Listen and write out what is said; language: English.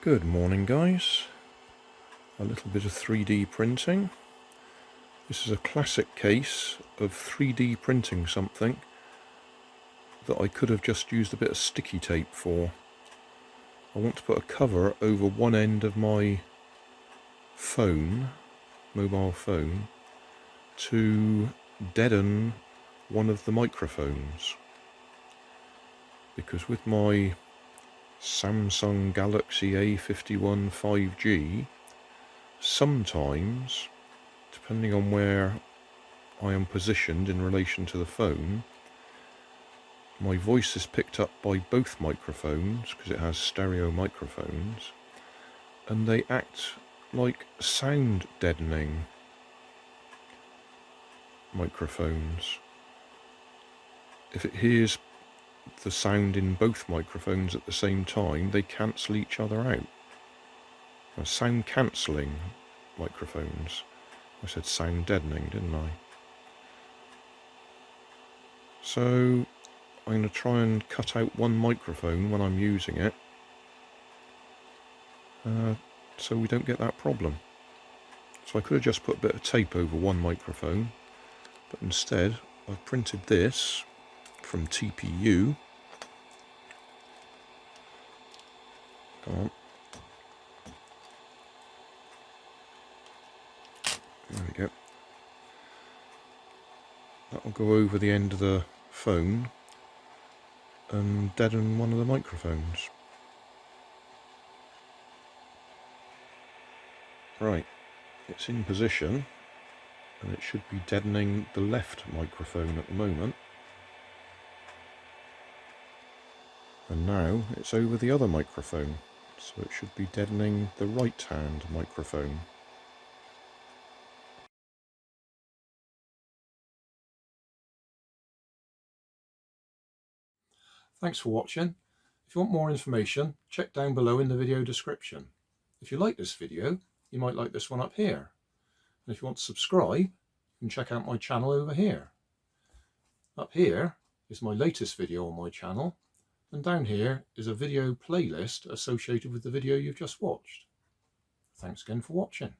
Good morning, guys. A little bit of 3D printing. This is a classic case of 3D printing something that I could have just used a bit of sticky tape for. I want to put a cover over one end of my phone, mobile phone, to deaden one of the microphones. Because with my Samsung Galaxy A51 5G, sometimes, depending on where I am positioned in relation to the phone, my voice is picked up by both microphones because it has stereo microphones, and they act like sound deadening microphones. If it hears the sound in both microphones at the same time, they cancel each other out. Sound cancelling microphones. I said sound deadening, didn't I? So I'm going to try and cut out one microphone when I'm using it, so we don't get that problem. So I could have just put a bit of tape over one microphone, but instead I've printed this from TPU. Come on. There we go. That'll go over the end of the phone and deaden one of the microphones. Right, it's in position and it should be deadening the left microphone at the moment. And now it's over the other microphone, so it should be deadening the right hand microphone. Thanks for watching. If you want more information, check down below in the video description. If you like this video, you might like this one up here. And if you want to subscribe, you can check out my channel over here. Up here is my latest video on my channel, and down here is a video playlist associated with the video you've just watched. Thanks again for watching.